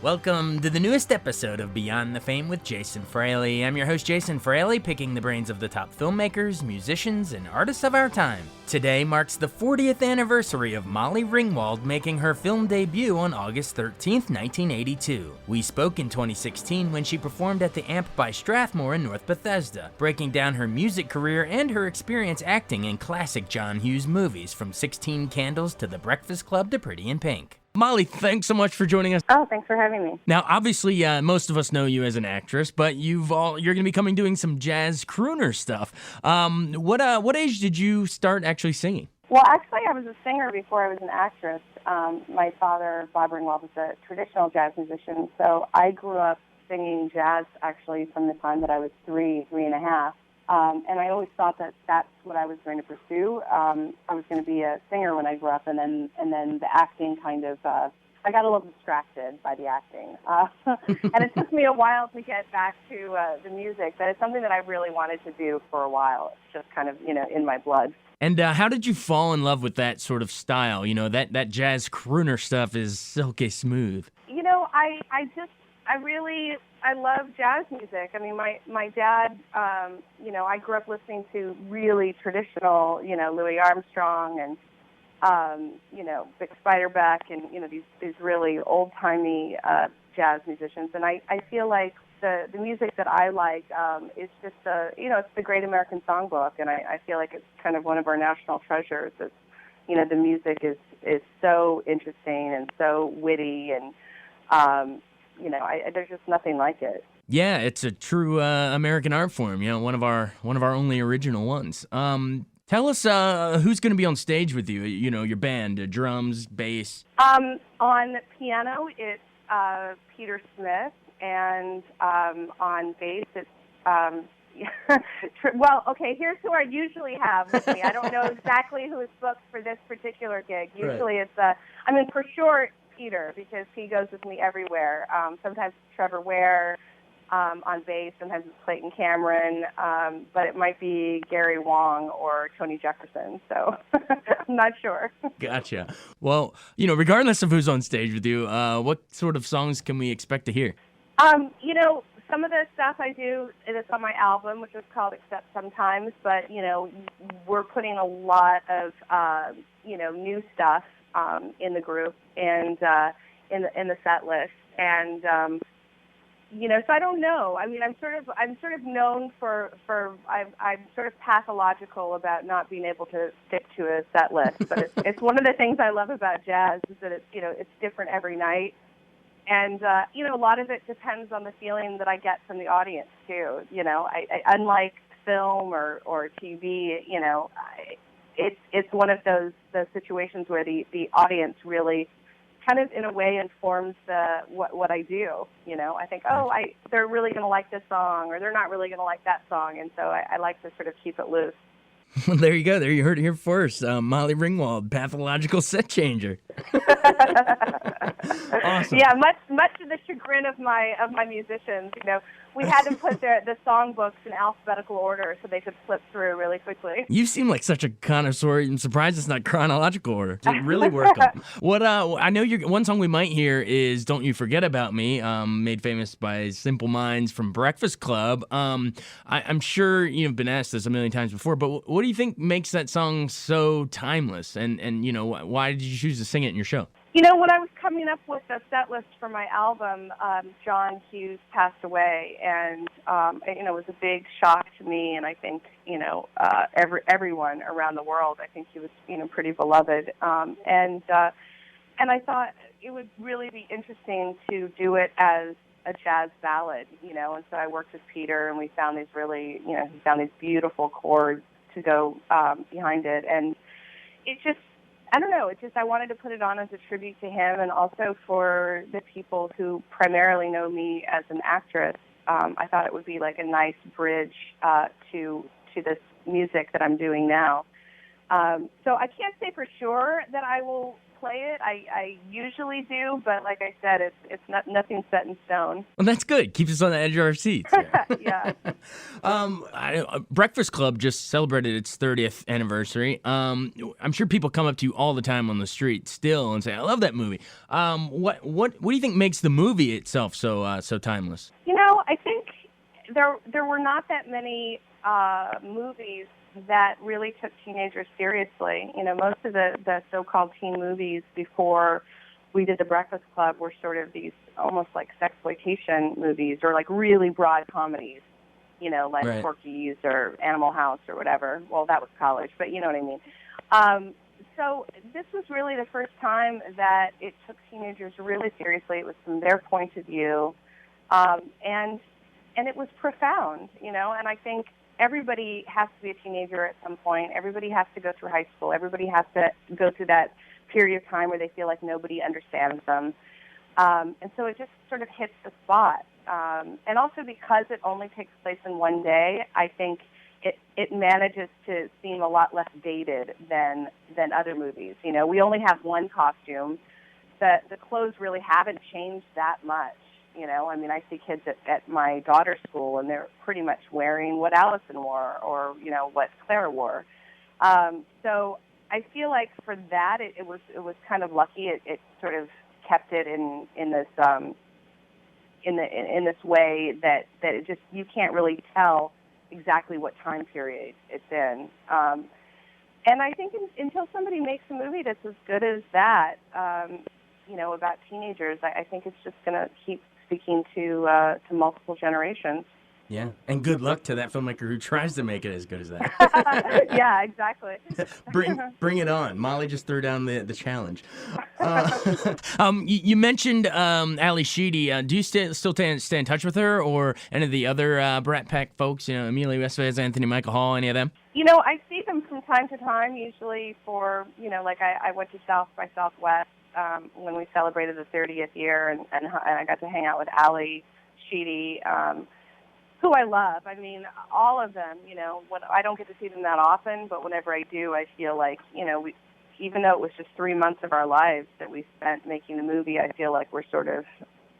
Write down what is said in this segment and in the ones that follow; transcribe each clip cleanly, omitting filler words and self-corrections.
Welcome to the newest episode of Beyond the Fame with Jason Fraley. I'm your host, Jason Fraley, picking the brains of the top filmmakers, musicians, and artists of our time. Today marks the 40th anniversary of Molly Ringwald making her film debut on August 13th, 1982. We spoke in 2016 when she performed at the Amp by Strathmore in North Bethesda, breaking down her music career and her experience acting in classic John Hughes movies, from 16 Candles to The Breakfast Club to Pretty in Pink. Molly, thanks so much for joining us. Oh, thanks for having me. Now, obviously, most of us know you as an actress, but you're going to be coming doing some jazz crooner stuff. What age did you start actually singing? Well, actually, I was a singer before I was an actress. My father, Bob Ringwald, was a traditional jazz musician, so I grew up singing jazz actually from the time that I was three and a half. And I always thought that that's what I was going to pursue. I was going to be a singer when I grew up, and then the acting kind of, I got a little distracted by the acting. And it took me a while to get back to the music, but it's something that I really wanted to do for a while. It's just kind of, in my blood. And how did you fall in love with that sort of style? That jazz crooner stuff is silky smooth. I love jazz music. I mean, my dad, I grew up listening to really traditional, Louis Armstrong and, Vic Spiderbeck and, these really old-timey jazz musicians. And I feel like the music that I like is just, it's the Great American Songbook. And I feel like it's kind of one of our national treasures. It's, the music is so interesting and so witty and, there's just nothing like it. Yeah, it's a true American art form. One of our only original ones. Tell us who's going to be on stage with you. Your band, drums, bass. On piano, it's Peter Smith, and on bass, it's well, okay. Here's who I usually have with me. I don't know exactly who is booked for this particular gig. Usually, it's for sure, Peter, because he goes with me everywhere. Sometimes it's Trevor Ware on bass, sometimes it's Clayton Cameron, but it might be Gary Wong or Tony Jefferson, so I'm not sure. Gotcha. Well, regardless of who's on stage with you, what sort of songs can we expect to hear? Some of the stuff I do is on my album, which is called Except Sometimes, but, we're putting a lot of, new stuff in the group and in the set list, and so I don't know. I mean, I'm sort of known for I'm sort of pathological about not being able to stick to a set list, but it's one of the things I love about jazz is that it's different every night, and a lot of it depends on the feeling that I get from the audience too. I unlike film or TV, it's one of those situations where the audience really kind of in a way informs what I do. I think, they're really going to like this song, or they're not really going to like that song, and so I like to sort of keep it loose. Well, there you go. There you heard it here first. Molly Ringwald, pathological set changer. Awesome. Yeah, much to the chagrin of my musicians, we had to put the songbooks in alphabetical order so they could flip through really quickly. You seem like such a connoisseur. I'm surprised it's not chronological order. It really work them. What I know one song we might hear is "Don't You Forget About Me," made famous by Simple Minds from Breakfast Club. I'm sure you've been asked this a million times before, but what do you think makes that song so timeless? And why did you choose to sing it in your show? When I was coming up with the set list for my album, John Hughes passed away, and it was a big shock to me, and I think everyone around the world. I think he was pretty beloved, and I thought it would really be interesting to do it as a jazz ballad, and so I worked with Peter, and we found these really, he found these beautiful chords to go behind it, and it just. I don't know. I wanted to put it on as a tribute to him, and also for the people who primarily know me as an actress. I thought it would be like a nice bridge to this music that I'm doing now. So I can't say for sure that I will play it. I usually do, but like I said, it's nothing set in stone. Well, that's good. Keeps us on the edge of our seats. Yeah. Breakfast Club just celebrated its 30th anniversary. I'm sure people come up to you all the time on the street still and say, "I love that movie." What do you think makes the movie itself so timeless? I think there were not that many movies that really took teenagers seriously. Most of the so-called teen movies before we did the Breakfast Club were sort of these almost like sexploitation movies or like really broad comedies, like Right. Porky's or Animal House or whatever. Well, that was college, but you know what I mean. So this was really the first time that it took teenagers really seriously. It was from their point of view, and it was profound, and I think everybody has to be a teenager at some point. Everybody has to go through high school. Everybody has to go through that period of time where they feel like nobody understands them. And so it just sort of hits the spot. And also because it only takes place in one day, I think it manages to seem a lot less dated than other movies. We only have one costume. The clothes really haven't changed that much. I see kids at my daughter's school, and they're pretty much wearing what Allison wore or, what Claire wore. So I feel like for that, it was kind of lucky. It sort of kept it in this in this way that it just, you can't really tell exactly what time period it's in. And I think until somebody makes a movie that's as good as that, about teenagers, I think it's just going to keep speaking to multiple generations. Yeah, and good luck to that filmmaker who tries to make it as good as that. Yeah, exactly. Bring it on. Molly just threw down the challenge. You mentioned Ali Sheedy. Do you still stay in touch with her or any of the other Brat Pack folks? Emilio Estevez, Anthony Michael Hall, any of them? I see them from time to time, usually for, like I went to South by Southwest when we celebrated the 30th year, and I got to hang out with Ali Sheedy, who I love. I mean, all of them, I don't get to see them that often, but whenever I do, I feel like, even though it was just 3 months of our lives that we spent making the movie, I feel like we're sort of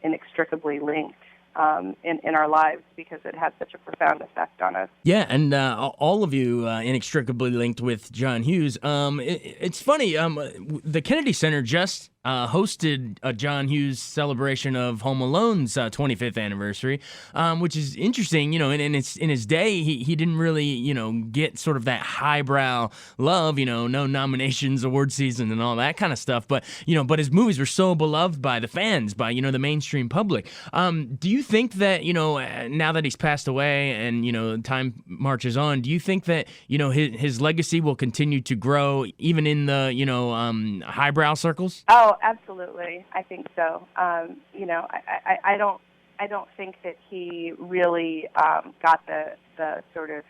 inextricably linked in our lives because it had such a profound effect on us. Yeah, and all of you inextricably linked with John Hughes. It's funny, the Kennedy Center just hosted a John Hughes celebration of Home Alone's 25th anniversary, which is interesting. In his day, he didn't really, get sort of that highbrow love, no nominations, award season, and all that kind of stuff. But his movies were so beloved by the fans, by the mainstream public. Do you think that now that he's passed away and time marches on, do you think that his legacy will continue to grow even in the highbrow circles? Oh, absolutely. I think so. I don't think that he really got the sort of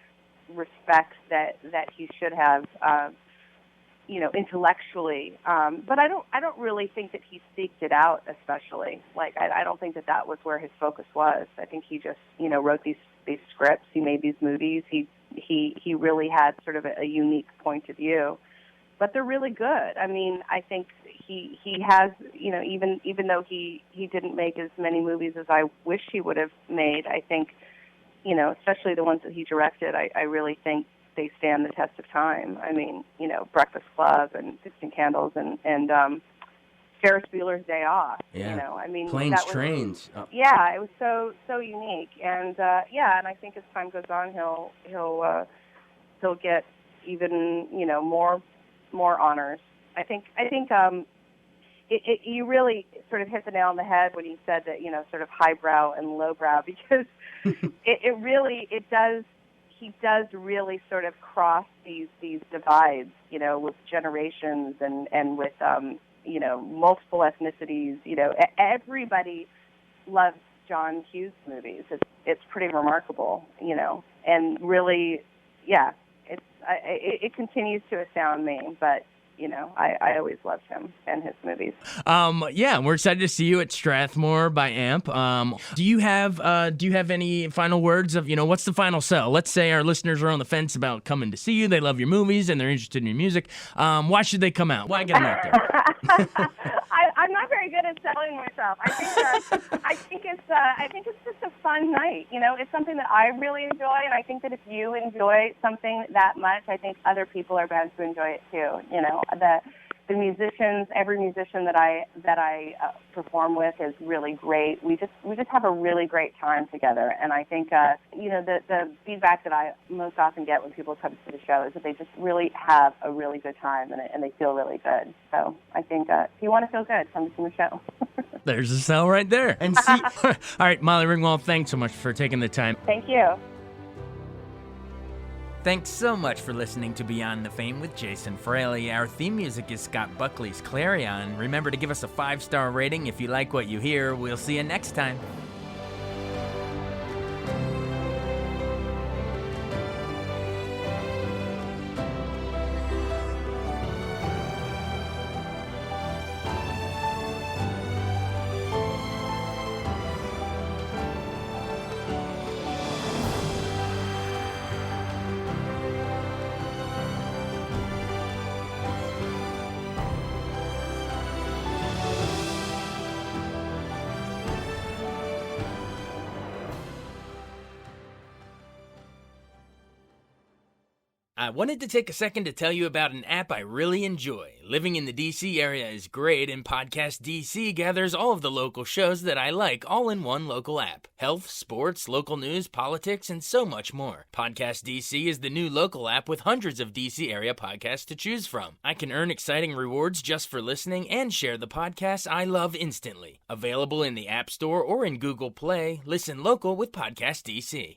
respect that he should have, intellectually. But I don't really think that he seeked it out, especially. Like I don't think that was where his focus was. I think he just wrote these scripts. He made these movies. He really had sort of a unique point of view. But they're really good. I mean, I think he has, even though he didn't make as many movies as I wish he would have made, I think, especially the ones that he directed, I really think they stand the test of time. I mean, Breakfast Club and 16 Candles and Ferris Bueller's Day Off. Yeah. I mean, Planes, Trains. Oh. Yeah, it was so unique. And and I think as time goes on, he'll get even more honors. I think you really sort of hit the nail on the head when you said that sort of highbrow and lowbrow, because he does really sort of cross these divides with generations and with multiple ethnicities. Everybody loves John Hughes movies. It's pretty remarkable, and really, yeah. It continues to astound me, but I always loved him and his movies. Yeah, we're excited to see you at Strathmore by AMP. Do you have any final words of, what's the final sell? Let's say our listeners are on the fence about coming to see you. They love your movies and they're interested in your music. Why should they come out? Why get them out there? I'm not very good at selling myself. I think it's just a fun night. It's something that I really enjoy, and I think that if you enjoy something that much, I think other people are bound to enjoy it too. The musicians, every musician that I perform with is really great. We just have a really great time together, and I think the feedback that I most often get when people come to the show is that they just really have a really good time and they feel really good. So I think if you want to feel good, come to the show. There's a sell right there. And see, all right, Molly Ringwald, thanks so much for taking the time. Thank you. Thanks so much for listening to Beyond the Fame with Jason Fraley. Our theme music is Scott Buckley's Clarion. Remember to give us a 5-star rating if you like what you hear. We'll see you next time. I wanted to take a second to tell you about an app I really enjoy. Living in the DC area is great, and Podcast DC gathers all of the local shows that I like all in one local app. Health, sports, local news, politics, and so much more. Podcast DC is the new local app with hundreds of DC area podcasts to choose from. I can earn exciting rewards just for listening and share the podcasts I love instantly. Available in the App Store or in Google Play, listen local with Podcast DC.